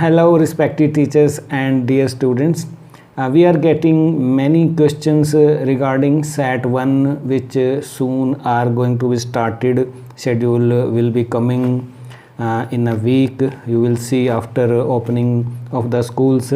Hello, respected teachers and dear students. We are getting many questions regarding SAT 1, which soon are going to be started. Schedule will be coming in a week. You will see after opening of the schools.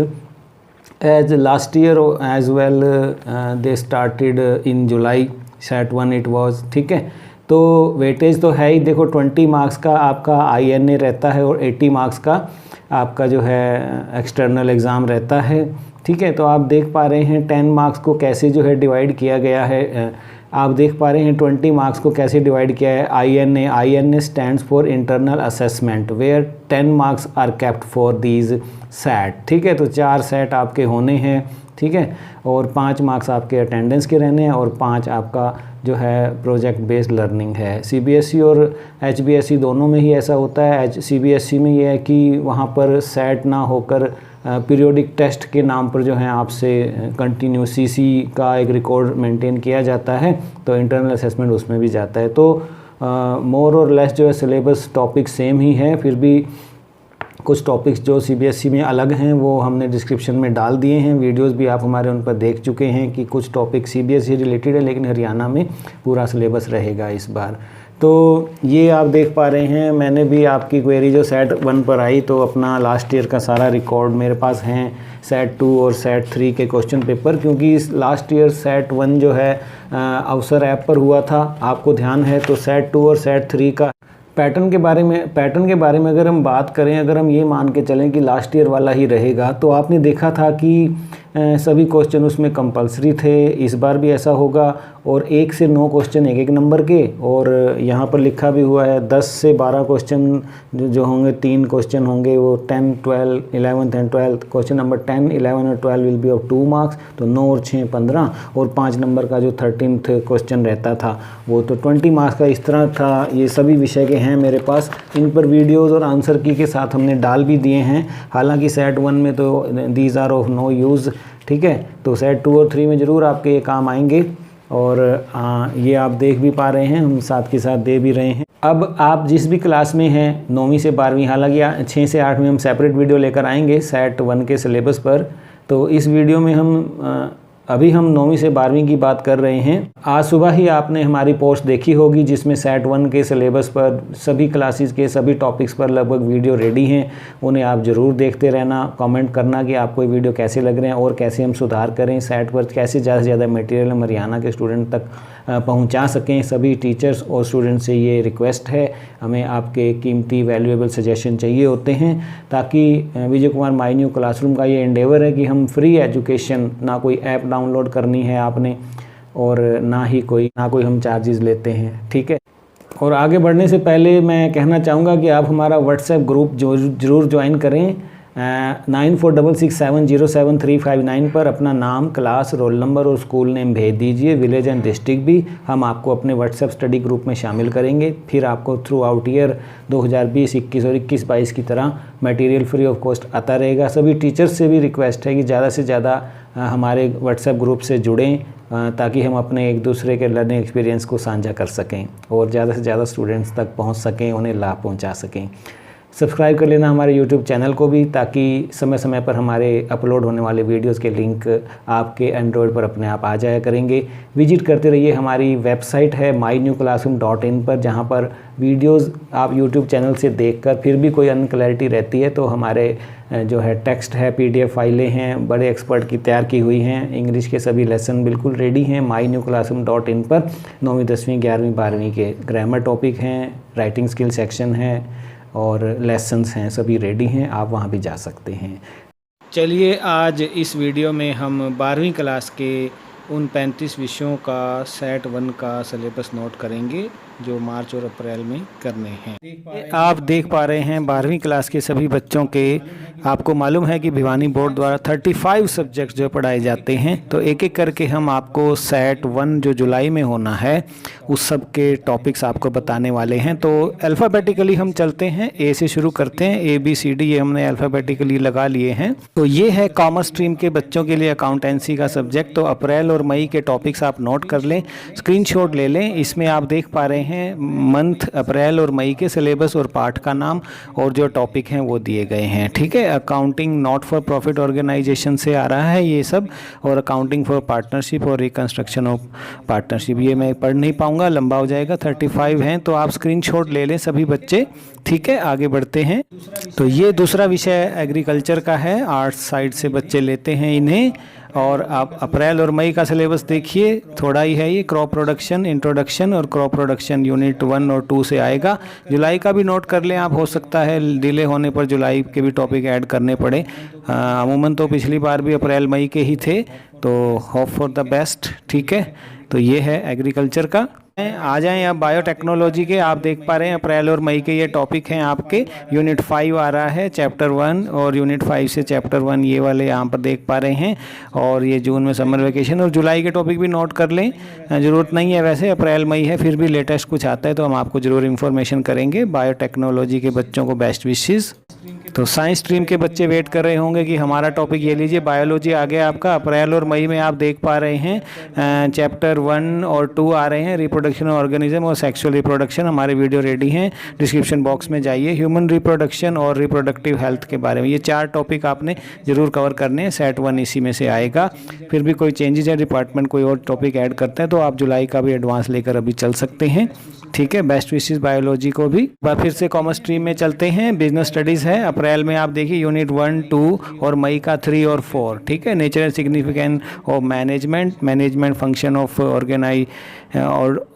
As last year as well, they started in July. SAT 1 it was, ठीक है। तो weightage तो है ही, देखो 20 marks का आपका INA रहता है और 80 मार्क्स का आपका जो है एक्सटर्नल एग्ज़ाम रहता है, ठीक है। तो आप देख पा रहे हैं 10 मार्क्स को कैसे जो है डिवाइड किया गया है। आप देख पा रहे हैं 20 मार्क्स को कैसे डिवाइड किया है। INA stands for internal assessment where 10 marks are kept for these SAT, ठीक है। तो 4 SAT आपके होने हैं, ठीक है, और 5 मार्क्स आपके अटेंडेंस के रहने हैं और 5 आपका जो है प्रोजेक्ट बेस्ड लर्निंग है। CBSE और HBSE दोनों में ही ऐसा होता है। CBSE में ये है कि वहाँ पर SAT ना होकर पीरियोडिक टेस्ट के नाम पर जो है आपसे कंटिन्यू CC का एक रिकॉर्ड मेंटेन किया जाता है, तो इंटरनल असेसमेंट उसमें भी जाता है। तो मोर और लेस जो है सिलेबस टॉपिक सेम ही है, फिर भी कुछ टॉपिक्स जो CBSE में अलग हैं वो हमने डिस्क्रिप्शन में डाल दिए हैं। वीडियोस भी आप हमारे उन पर देख चुके हैं कि कुछ टॉपिक CBSE रिलेटेड है, लेकिन हरियाणा में पूरा सिलेबस रहेगा इस बार। तो ये आप देख पा रहे हैं, मैंने भी आपकी क्वेरी जो SAT 1 पर आई तो अपना लास्ट ईयर का सारा रिकॉर्ड मेरे पास हैं, SAT 2 और SAT 3 के क्वेश्चन पेपर, क्योंकि लास्ट ईयर SAT 1 जो है अवसर ऐप पर हुआ था, आपको ध्यान है। तो SAT 2 और SAT 3 का पैटर्न के बारे में अगर हम बात करें, अगर हम ये मान के चलें कि लास्ट ईयर वाला ही रहेगा, तो आपने देखा था कि सभी क्वेश्चन उसमें कंपलसरी थे। इस बार भी ऐसा होगा और 1 से 9 क्वेश्चन एक नंबर के, और यहाँ पर लिखा भी हुआ है 10 से 12 क्वेश्चन जो होंगे, 3 क्वेश्चन होंगे वो 10, 12, 11th and 12th। Question number 10, 11 और 12 विल बी ऑफ 2 मार्क्स, तो 9 और 6 15, और 5 नंबर का जो 13th क्वेश्चन रहता था वो तो 20 मार्क्स का। इस तरह था। ये सभी विषय के हैं मेरे पास, इन पर वीडियोज़ और आंसर की के साथ हमने डाल भी दिए हैं। हालांकि SAT 1 में तो these are of no use, ठीक है। तो SAT 2 और 3 में ज़रूर आपके ये काम आएंगे, और ये आप देख भी पा रहे हैं, हम साथ के साथ दे भी रहे हैं। अब आप जिस भी क्लास में हैं 9वीं से 12वीं, हालांकि 6 से 8 में हम सेपरेट वीडियो लेकर आएंगे SAT 1 के सिलेबस पर, तो इस वीडियो में हम अभी हम 9वीं से 12वीं की बात कर रहे हैं। आज सुबह ही आपने हमारी पोस्ट देखी होगी जिसमें SAT 1 के सिलेबस पर सभी क्लासेस के सभी टॉपिक्स पर लगभग वीडियो रेडी हैं। उन्हें आप ज़रूर देखते रहना, कमेंट करना कि आपको ये वीडियो कैसे लग रहे हैं और कैसे हम सुधार करें, SAT पर कैसे ज़्यादा से ज़्यादा मटेरियल हम हरियाणा के स्टूडेंट तक पहुंचा सकें। सभी टीचर्स और स्टूडेंट से ये रिक्वेस्ट है, हमें आपके कीमती वैल्यूएबल सजेशन चाहिए होते हैं, ताकि Vijay Kumar my new classroom का ये एंडेवर है कि हम फ्री एजुकेशन, ना कोई ऐप डाउनलोड करनी है आपने और ना कोई हम चार्जेस लेते हैं, ठीक है। और आगे बढ़ने से पहले मैं कहना चाहूँगा कि आप हमारा व्हाट्सएप ग्रुप ज़रूर ज्वाइन करें। 9466707359 पर अपना नाम, क्लास, रोल नंबर और स्कूल नेम भेज दीजिए, विलेज एंड डिस्ट्रिक्ट भी। हम आपको अपने व्हाट्सएप स्टडी ग्रुप में शामिल करेंगे। फिर आपको थ्रू आउट ईयर 2020, 21 और 21-22 की तरह मटेरियल फ्री ऑफ कॉस्ट आता रहेगा। सभी टीचर्स से भी रिक्वेस्ट है कि ज़्यादा से ज़्यादा हमारे व्हाट्सएप ग्रुप से जुड़ें, ताकि हम अपने एक दूसरे के लर्निंग एक्सपीरियंस को साझा कर सकें और ज़्यादा से ज़्यादा स्टूडेंट्स तक पहुँच सकें, उन्हें लाभ पहुँचा सकें। सब्सक्राइब कर लेना हमारे YouTube चैनल को भी, ताकि समय समय पर हमारे अपलोड होने वाले वीडियोस के लिंक आपके एंड्रॉयड पर अपने आप आ जाया करेंगे। विजिट करते रहिए। हमारी वेबसाइट है mynewclassroom.in पर, जहां पर वीडियोस आप YouTube चैनल से देखकर फिर भी कोई अनक्लैरिटी रहती है तो हमारे जो है टेक्स्ट है, PDF फाइलें हैं, बड़े एक्सपर्ट की तैयार की हुई हैं। इंग्लिश के सभी लेसन बिल्कुल रेडी हैं mynewclassroom.in पर। 9वीं, 10वीं, 11वीं, 12वीं के ग्रामर टॉपिक हैं, राइटिंग स्किल सेक्शन है और लेसन्स हैं, सभी रेडी हैं, आप वहाँ भी जा सकते हैं। चलिए आज इस वीडियो में हम 12वीं क्लास के उन 35 विषयों का SAT 1 का सिलेबस नोट करेंगे जो मार्च और अप्रैल में करने हैं। आप देख पा रहे हैं 12वीं क्लास के सभी बच्चों के, आपको मालूम है कि भिवानी बोर्ड द्वारा 35 सब्जेक्ट्स जो पढ़ाए जाते हैं, तो एक एक करके हम आपको SAT 1 जो जुलाई में होना है उस सब के टॉपिक्स आपको बताने वाले हैं। तो अल्फ़ाबेटिकली हम चलते हैं, A से शुरू करते हैं। ABCD ये हमने अल्फ़ाबेटिकली लगा लिए हैं। तो ये है कॉमर्स स्ट्रीम के बच्चों के लिए अकाउंटेंसी का सब्जेक्ट। तो अप्रैल और मई के टॉपिक्स आप नोट कर लें, स्क्रीनशॉट ले लें। इसमें आप देख पा रहे हैं, मंथ अप्रैल और मई के सिलेबस और पाठ का नाम और जो टॉपिक हैं वो दिए गए हैं। ठीक है, accounting not for profit organisation से आ रहा है ये सब, और अकाउंटिंग फॉर पार्टनरशिप और रिकंस्ट्रक्शन ऑफ पार्टनरशिप। ये मैं पढ़ नहीं पाऊंगा, लंबा हो जाएगा। 35 हैं तो आप स्क्रीनशॉट ले लें सभी बच्चे। ठीक है, आगे बढ़ते हैं। तो ये दूसरा विषय एग्रीकल्चर का है, आर्ट्स साइड से बच्चे लेते हैं इन्हें। और आप अप्रैल और मई का सिलेबस देखिए, थोड़ा ही है ये। क्रॉप प्रोडक्शन, इंट्रोडक्शन और क्रॉप प्रोडक्शन यूनिट 1 और 2 से आएगा। जुलाई का भी नोट कर लें आप, हो सकता है डिले होने पर जुलाई के भी टॉपिक ऐड करने पड़े। अमूमन तो पिछली बार भी अप्रैल मई के ही थे, तो होप फॉर द बेस्ट। ठीक है, तो ये है एग्रीकल्चर का। आ जाएं अब बायोटेक्नोलॉजी के। आप देख पा रहे हैं अप्रैल और मई के ये टॉपिक हैं आपके। यूनिट 5 आ रहा है, चैप्टर 1, और यूनिट 5 से चैप्टर 1 ये वाले यहाँ पर देख पा रहे हैं। और ये जून में समर वेकेशन, और जुलाई के टॉपिक भी नोट कर लें, ज़रूरत नहीं है वैसे, अप्रैल मई है, फिर भी लेटेस्ट कुछ आता है तो हम आपको ज़रूर इन्फॉर्मेशन करेंगे। बायोटेक्नोलॉजी के बच्चों को बेस्ट विशेज़। तो साइंस स्ट्रीम के बच्चे वेट कर रहे होंगे कि हमारा टॉपिक ये लीजिए, बायोलॉजी आ गया आपका। अप्रैल और मई में आप देख पा रहे हैं चैप्टर 1 और 2 आ रहे हैं, रिप्रोडक्शन ऑर्गेनिज्म और सेक्सुअल रिप्रोडक्शन। हमारे वीडियो रेडी हैं, डिस्क्रिप्शन बॉक्स में जाइए। ह्यूमन रिप्रोडक्शन और रिप्रोडक्टिव हेल्थ के बारे में ये 4 टॉपिक आपने ज़रूर कवर करने हैं। सेट 1 इसी में से आएगा। फिर भी कोई चेंजेज है, डिपार्टमेंट कोई और टॉपिक ऐड करते हैं तो आप जुलाई का भी एडवांस लेकर अभी चल सकते हैं। ठीक है, बेस्ट विशेस बायोलॉजी को भी। बात फिर से कॉमर्स स्ट्रीम में चलते हैं। बिजनेस स्टडीज़ है, अप्रैल में आप देखिए यूनिट 1, 2 और मई का 3 और 4। ठीक है, nature and significance of management, management function of organise और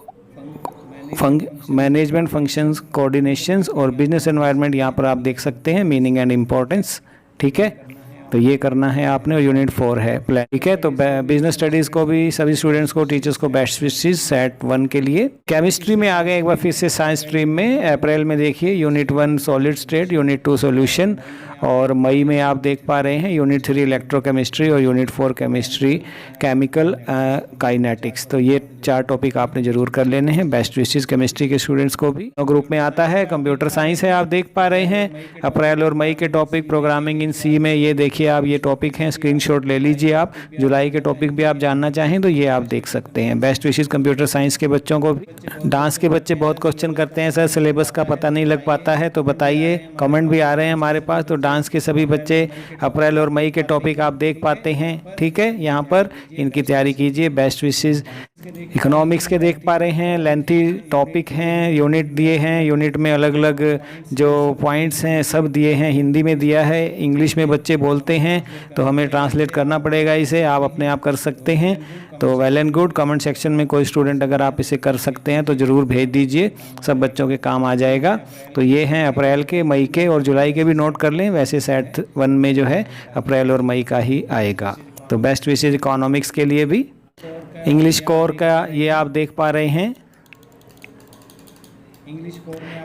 मैनेजमेंट फंक्शंस, कोऑर्डिनेशंस और बिजनेस एनवायरनमेंट यहाँ पर आप देख सकते हैं, मीनिंग एंड इम्पोर्टेंस। ठीक है, तो ये करना है आपने, और यूनिट 4 है प्लान। ठीक है, तो बिजनेस स्टडीज़ को भी सभी स्टूडेंट्स को, टीचर्स को बेस्ट विशेस सेट 1 के लिए। केमिस्ट्री में आ गए एक बार फिर से साइंस स्ट्रीम में। अप्रैल में देखिए unit 1 solid state, unit 2 solution, और मई में आप देख पा रहे हैं यूनिट 3 इलेक्ट्रोकेमिस्ट्री और यूनिट 4 केमिस्ट्री, केमिकल काइनेटिक्स। तो ये 4 टॉपिक आपने जरूर कर लेने हैं, बेस्ट विशेस केमिस्ट्री के स्टूडेंट्स को भी। ग्रुप में आता है कंप्यूटर साइंस है, आप देख पा रहे हैं अप्रैल और मई के टॉपिक। प्रोग्रामिंग इन सी में ये देखिए आप, ये टॉपिक हैं, स्क्रीनशॉट ले लीजिए आप। जुलाई के टॉपिक भी आप जानना चाहें तो ये आप देख सकते हैं। बेस्ट विशेस कंप्यूटर साइंस के बच्चों को भी। डांस के बच्चे बहुत क्वेश्चन करते हैं, सर सिलेबस का पता नहीं लग पाता है, तो बताइए, कमेंट भी आ रहे हैं हमारे पास। तो डांस के सभी बच्चे अप्रैल और मई के टॉपिक आप देख पाते हैं। ठीक है, यहाँ पर इनकी तैयारी कीजिए। बेस्ट विशेस इकोनॉमिक्स के देख पा रहे हैं, लेंथी टॉपिक हैं, यूनिट दिए हैं, यूनिट में अलग अलग जो पॉइंट्स हैं सब दिए हैं। हिंदी में दिया है, इंग्लिश में बच्चे बोलते हैं तो हमें ट्रांसलेट करना पड़ेगा इसे, आप अपने आप कर सकते हैं। तो well and good. Comment section में कोई स्टूडेंट अगर आप इसे कर सकते हैं तो ज़रूर भेज दीजिए, सब बच्चों के काम आ जाएगा। तो ये हैं अप्रैल के, मई के और जुलाई के भी नोट कर लें। वैसे सेट 1 में जो है अप्रैल और मई का ही आएगा। तो बेस्ट विशेस इकोनॉमिक्स के लिए भी। इंग्लिश कोर का ये आप देख पा रहे हैं,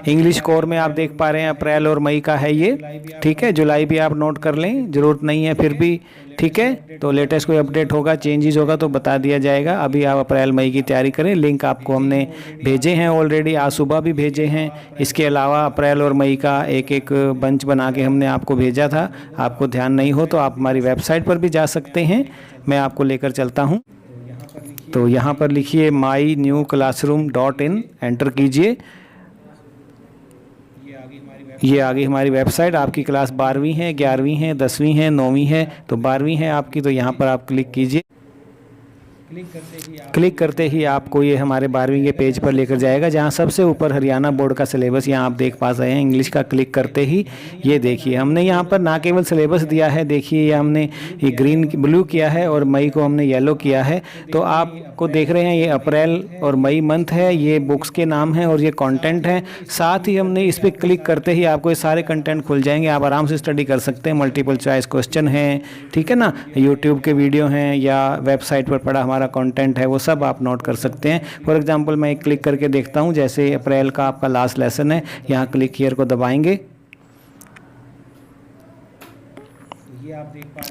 इंग्लिश कोर में आप देख पा रहे हैं अप्रैल और मई का है ये। ठीक है, जुलाई भी आप नोट कर लें, ज़रूरत नहीं है फिर भी। ठीक है, तो लेटेस्ट कोई अपडेट होगा, चेंजेस होगा तो बता दिया जाएगा। अभी आप अप्रैल मई की तैयारी करें। लिंक आपको हमने भेजे हैं ऑलरेडी, आज सुबह भी भेजे हैं। इसके अलावा अप्रैल और मई का एक एक बंच बना के हमने आपको भेजा था, आपको ध्यान नहीं हो तो आप हमारी वेबसाइट पर भी जा सकते हैं, मैं आपको लेकर चलता हूँ। तो यहाँ पर लिखिए mynewclassroom.in, एंटर कीजिए। ये आगे हमारी वेबसाइट। आपकी क्लास 12वीं है, 11वीं है, 10वीं है, 9वीं है, तो 12वीं है आपकी, तो यहाँ पर आप क्लिक कीजिए। क्लिक करते ही आपको ये हमारे 12वीं के पेज पर लेकर जाएगा, जहाँ सबसे ऊपर हरियाणा बोर्ड का सिलेबस यहाँ आप देख पा रहे हैं। इंग्लिश का क्लिक करते ही ये देखिए हमने यहाँ पर ना केवल सिलेबस दिया है, देखिए ये हमने ये ग्रीन ब्लू किया है और मई को हमने येलो किया है। तो आपको देख रहे हैं ये अप्रैल और मई मंथ है, ये बुक्स के नाम हैं और ये कंटेंट है। साथ ही हमने इस पर क्लिक करते ही आपको ये सारे कंटेंट खुल जाएंगे, आप आराम से स्टडी कर सकते हैं। मल्टीपल चॉइस क्वेश्चन हैं, ठीक है ना, यूट्यूब के वीडियो हैं या वेबसाइट पर पड़ा हमारा कंटेंट है, वो सब आप नोट कर सकते हैं। फॉर एग्जांपल मैं क्लिक करके देखता हूं, जैसे अप्रैल का आपका लास्ट लेसन है, यहाँ क्लिक हियर को दबाएंगे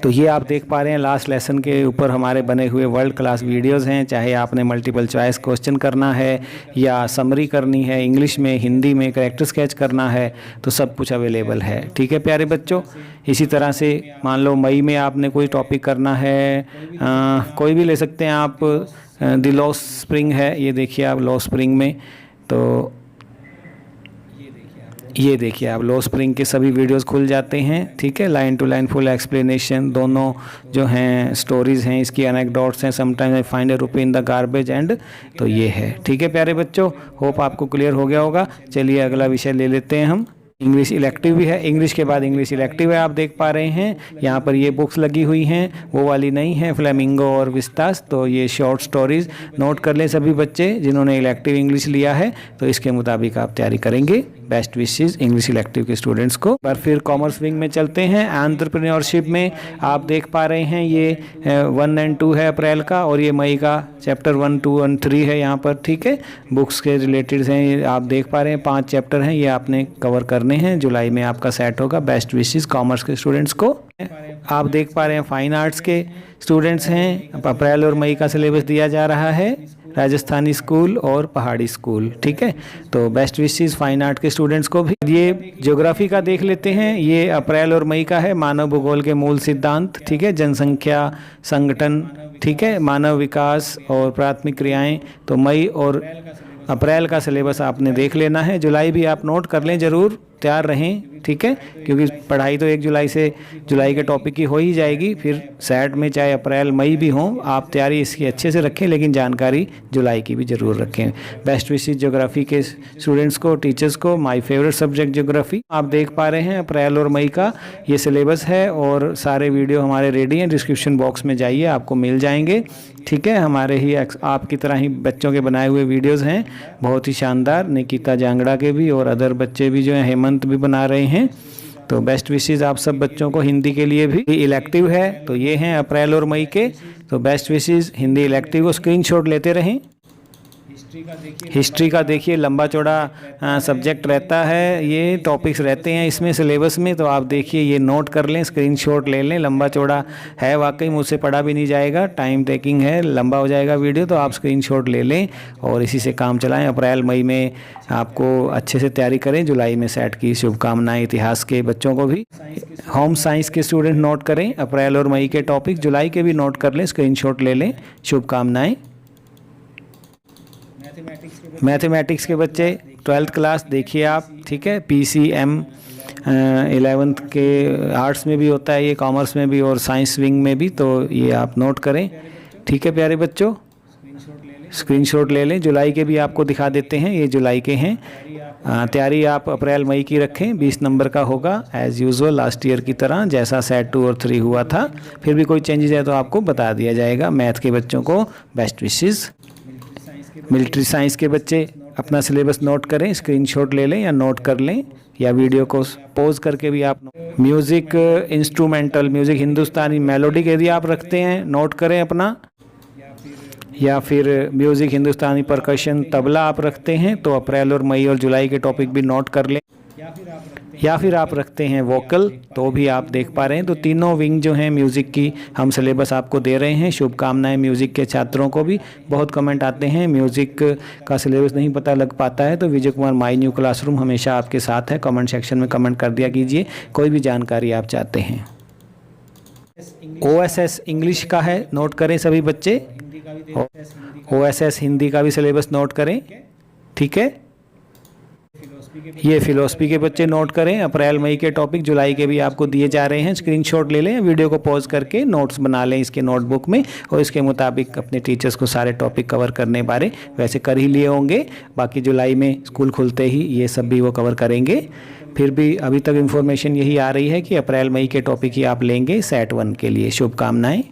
तो ये आप देख पा रहे हैं लास्ट लेसन के ऊपर हमारे बने हुए वर्ल्ड क्लास वीडियोस हैं। चाहे आपने मल्टीपल चॉइस क्वेश्चन करना है या समरी करनी है, इंग्लिश में, हिंदी में, कैरेक्टर स्केच करना है, तो सब कुछ अवेलेबल है। ठीक है प्यारे बच्चों, इसी तरह से मान लो मई में आपने कोई टॉपिक करना है, कोई भी ले सकते हैं आप। द लॉ स्प्रिंग है, ये देखिए आप लॉ स्प्रिंग में, तो ये देखिए आप लो स्प्रिंग के सभी वीडियोस खुल जाते हैं, ठीक है। Line to line full explanation, दोनों जो हैं स्टोरीज़ हैं, इसकी एनेक्डोट्स हैं, sometimes I find a rupee in the garbage end, तो ये है, ठीक है प्यारे बच्चों। होप आपको क्लियर हो गया होगा। चलिए अगला विषय ले लेते हैं हम। इंग्लिश इलेक्टिव भी है, इंग्लिश के बाद इंग्लिश इलेक्टिव है, आप देख पा रहे हैं यहाँ पर ये बुक्स लगी हुई हैं, वो वाली नहीं है फ्लेमिंगो और विस्तास। तो ये शॉर्ट स्टोरीज नोट कर लें सभी बच्चे जिन्होंने इलेक्टिव इंग्लिश लिया है, तो इसके मुताबिक आप तैयारी करेंगे। बेस्ट विशेस इंग्लिश इलेक्टिव के स्टूडेंट्स को। पर फिर कॉमर्स विंग में चलते हैं। एंटरप्रेन्योरशिप में आप देख पा रहे हैं ये 1 और 2 है अप्रैल का, और ये मई का चैप्टर 1, 2 और 3 है यहाँ पर, ठीक है। बुक्स के रिलेटेड हैं, ये आप देख पा रहे हैं 5 चैप्टर हैं, ये आपने कवर करने हैं। जुलाई में आपका सेट होगा। बेस्ट विशेस कॉमर्स के स्टूडेंट्स को। आप देख पा रहे हैं फाइन आर्ट्स के स्टूडेंट्स हैं, अप्रैल और मई का सिलेबस दिया जा रहा है, राजस्थानी स्कूल और पहाड़ी स्कूल, ठीक है। तो बेस्ट विशेस फाइन आर्ट के स्टूडेंट्स को भी। ये ज्योग्राफी का देख लेते हैं, ये अप्रैल और मई का है, मानव भूगोल के मूल सिद्धांत, ठीक है, जनसंख्या संगठन, ठीक है, मानव विकास और प्राथमिक क्रियाएं। तो मई और अप्रैल का सिलेबस आपने देख लेना है। जुलाई भी आप नोट कर लें, ज़रूर तैयार रहें, ठीक है, क्योंकि पढ़ाई तो 1 जुलाई से जुलाई के टॉपिक की हो ही जाएगी। फिर सेट में चाहे अप्रैल मई भी हों, आप तैयारी इसकी अच्छे से रखें, लेकिन जानकारी जुलाई की भी ज़रूर रखें। बेस्ट विशेस ज्योग्राफी के स्टूडेंट्स को, टीचर्स को, माय फेवरेट सब्जेक्ट ज्योग्राफी। आप देख पा रहे हैं अप्रैल और मई का ये सिलेबस है, और सारे वीडियो हमारे रेडी हैं, डिस्क्रिप्शन बॉक्स में जाइए, आपको मिल जाएंगे, ठीक है। हमारे ही आपकी तरह ही बच्चों के बनाए हुए वीडियोस हैं, बहुत ही शानदार। निकिता जांगड़ा के भी और अदर बच्चे भी जो हैं, हेमंत भी बना रहे हैं। तो बेस्ट विशेस आप सब बच्चों को। हिंदी के लिए भी इलेक्टिव है, तो ये हैं अप्रैल और मई के। तो बेस्ट विशेस हिंदी इलेक्टिव को स्क्रीनशॉट लेते रहें। हिस्ट्री का देखिए लंबा चौड़ा सब्जेक्ट रहता है, ये टॉपिक्स रहते हैं इसमें सिलेबस में, तो आप देखिए ये नोट कर लें, स्क्रीनशॉट ले लें। लंबा चौड़ा है वाकई, मुझसे पढ़ा भी नहीं जाएगा, टाइम टेकिंग है, लंबा हो जाएगा वीडियो, तो आप स्क्रीनशॉट ले लें और इसी से काम चलाएं। अप्रैल मई में आपको अच्छे से तैयारी करें, जुलाई में सेट की शुभकामनाएं। इतिहास के बच्चों को भी, होम साइंस के स्टूडेंट नोट करें अप्रैल और मई के टॉपिक, जुलाई के भी नोट कर लें, स्क्रीनशॉट ले लें, शुभकामनाएं। मैथमेटिक्स के बच्चे 12th क्लास देखिए आप, ठीक है, PCM 11th के आर्ट्स में भी होता है ये, कॉमर्स में भी और साइंस विंग में भी, तो ये आप नोट करें, ठीक है प्यारे बच्चों। स्क्रीनशॉट ले लें। जुलाई के भी आपको दिखा देते हैं, ये जुलाई के हैं। तैयारी आप अप्रैल मई की रखें, 20 नंबर का होगा एज़ यूजुअल लास्ट ईयर की तरह, जैसा सेट 2 और 3 हुआ था। फिर भी कोई चेंजेस है तो आपको बता दिया जाएगा। मैथ के बच्चों को बेस्ट विशेस। मिलिट्री साइंस के बच्चे अपना सिलेबस नोट करें, स्क्रीनशॉट ले लें या नोट कर लें, या वीडियो को पॉज करके भी आप। म्यूज़िक इंस्ट्रूमेंटल, म्यूज़िक हिंदुस्तानी मेलोडिक यदि आप रखते हैं नोट करें अपना, या फिर म्यूज़िक हिंदुस्तानी परकशन तबला आप रखते हैं तो अप्रैल और मई और जुलाई के टॉपिक भी नोट कर लें, या फिर आप रखते हैं वोकल तो भी आप देख पा रहे हैं। तो तीनों विंग जो हैं म्यूज़िक की हम सिलेबस आपको दे रहे हैं। शुभकामनाएं म्यूज़िक के छात्रों को भी। बहुत कमेंट आते हैं म्यूज़िक का सिलेबस नहीं पता लग पाता है, तो Vijay Kumar my new classroom हमेशा आपके साथ है। कमेंट सेक्शन में कमेंट कर दिया कीजिए कोई भी जानकारी आप चाहते हैं। OSS इंग्लिश का है, नोट करें सभी बच्चे। OSS हिंदी का भी सिलेबस नोट करें, ठीक है। ये फिलोसफी के बच्चे नोट करें, अप्रैल मई के टॉपिक, जुलाई के भी आपको दिए जा रहे हैं। स्क्रीनशॉट ले लें, वीडियो को पॉज करके नोट्स बना लें इसके नोटबुक में, और इसके मुताबिक अपने टीचर्स को सारे टॉपिक कवर करने बारे वैसे कर ही लिए होंगे। बाकी जुलाई में स्कूल खुलते ही ये सब भी वो कवर करेंगे। फिर भी अभी तक इन्फॉर्मेशन यही आ रही है कि अप्रैल मई के टॉपिक ही आप लेंगे सेट 1 के लिए। शुभकामनाएं।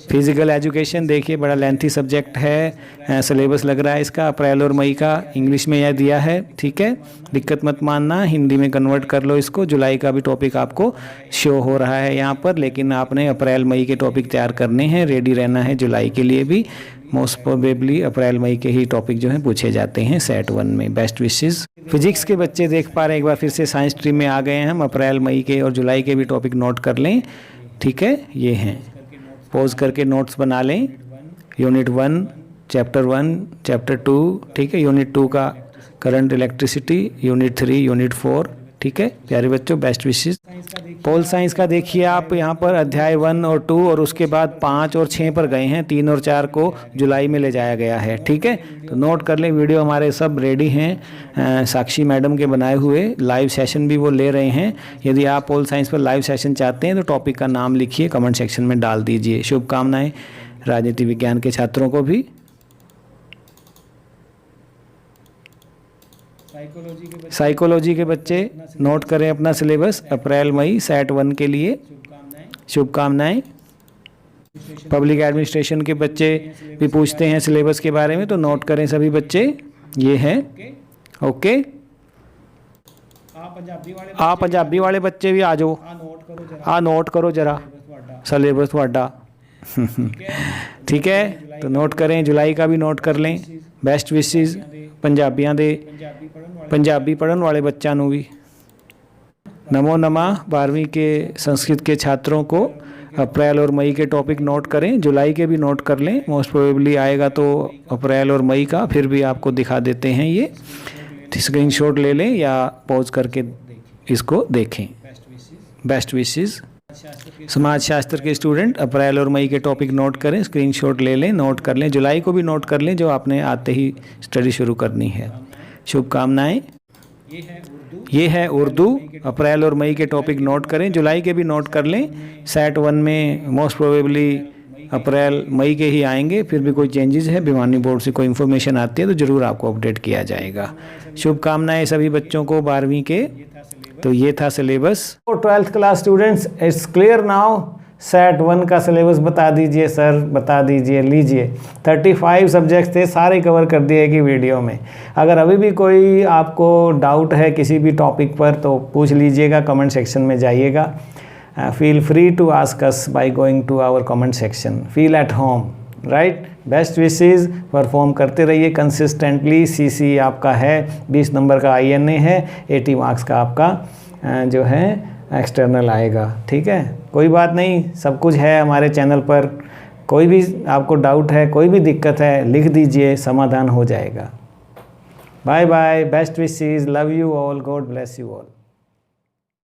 फिजिकल एजुकेशन देखिए बड़ा लेंथी सब्जेक्ट है, सिलेबस लग रहा है इसका अप्रैल और मई का, इंग्लिश में यह दिया है, ठीक है, दिक्कत मत मानना, हिंदी में कन्वर्ट कर लो इसको। जुलाई का भी टॉपिक आपको शो हो रहा है यहाँ पर, लेकिन आपने अप्रैल मई के टॉपिक तैयार करने हैं, रेडी रहना है जुलाई के लिए भी। मोस्ट प्रोबेबली अप्रैल मई के ही टॉपिक जो हैं पूछे जाते हैं सेट 1 में। Best wishes. फिजिक्स के बच्चे देख पा रहे हैं, एक बार फिर से साइंस स्ट्रीम में आ गए हैं हम, अप्रैल मई के और जुलाई के भी टॉपिक नोट कर लें, ठीक है, ये हैं। पॉज करके नोट्स बना लें। यूनिट 1, चैप्टर 1, चैप्टर 2, ठीक है, यूनिट 2 का करंट इलेक्ट्रिसिटी, यूनिट 3, यूनिट 4, ठीक है प्यारे बच्चों, बेस्ट विशेस। पोल साइंस का देखिए आप यहाँ पर अध्याय 1 और 2 और उसके बाद 5 और 6 पर गए हैं, 3 और 4 को जुलाई में ले जाया गया है, ठीक है। तो नोट कर लें, वीडियो हमारे सब रेडी हैं, साक्षी मैडम के बनाए हुए, लाइव सेशन भी वो ले रहे हैं। यदि आप पोल साइंस पर लाइव सेशन चाहते हैं तो टॉपिक का नाम लिखिए, कमेंट सेक्शन में डाल दीजिए। शुभकामनाएं राजनीति विज्ञान के छात्रों को भी। साइकोलॉजी के बच्चे नोट करें अपना सिलेबस अप्रैल मई सेट 1 के लिए, शुभकामनाएं। पब्लिक एडमिनिस्ट्रेशन के बच्चे भी पूछते हैं सिलेबस के बारे में, तो नोट करें सभी बच्चे, ये है ओके। आप पंजाबी वाले बच्चे भी आ जाओ, नोट करो जरा सिलेबस थोड़ा ठीक है। तो नोट करें, जुलाई का भी नोट कर लें। बेस्ट विशेस पंजाबी पढ़न वाले बच्चों ਨੂੰ भी नमो नमः। 12वीं के संस्कृत के छात्रों को अप्रैल और मई के टॉपिक नोट करें, जुलाई के भी नोट कर लें, मोस्ट प्रोबेबली आएगा तो अप्रैल और मई का, फिर भी आपको दिखा देते हैं ये, स्क्रीनशॉट ले लें या पॉज करके इसको देखें। बेस्ट विशेस समाज शास्त्र के स्टूडेंट अप्रैल और मई के टॉपिक नोट करें, स्क्रीनशॉट ले लें, नोट कर लें, जुलाई को भी नोट कर लें जो आपने आते ही स्टडी शुरू करनी है। शुभकामनाएं। ये है उर्दू, अप्रैल और मई के टॉपिक नोट करें, जुलाई के भी नोट कर लें। सेट 1 में मोस्ट प्रोबेबली अप्रैल मई के ही आएंगे, फिर भी कोई चेंजेस है, भिवानी बोर्ड से कोई इन्फॉर्मेशन आती है तो ज़रूर आपको अपडेट किया जाएगा। शुभकामनाएं सभी बच्चों को 12वीं के। तो ये था सिलेबस। तो 12th class students, it's clear now. Set 1 का सिलेबस बता दीजिए सर, बता दीजिए, लीजिए। 35 सब्जेक्ट्स थे, सारे कवर कर दिए कि वीडियो में। अगर अभी भी कोई आपको डाउट है किसी भी टॉपिक पर तो पूछ लीजिएगा, कमेंट सेक्शन में जाइएगा। Feel free to ask us by going to our comment section, feel at home, right. Best wishes, perform करते रहिए कंसिस्टेंटली। सीसी आपका है, 20 नंबर का INA है, 80 मार्क्स का आपका जो है एक्सटर्नल आएगा, ठीक है। कोई बात नहीं, सब कुछ है हमारे चैनल पर। कोई भी आपको डाउट है, कोई भी दिक्कत है, लिख दीजिए, समाधान हो जाएगा। Bye bye, best wishes, love you all, God bless you all.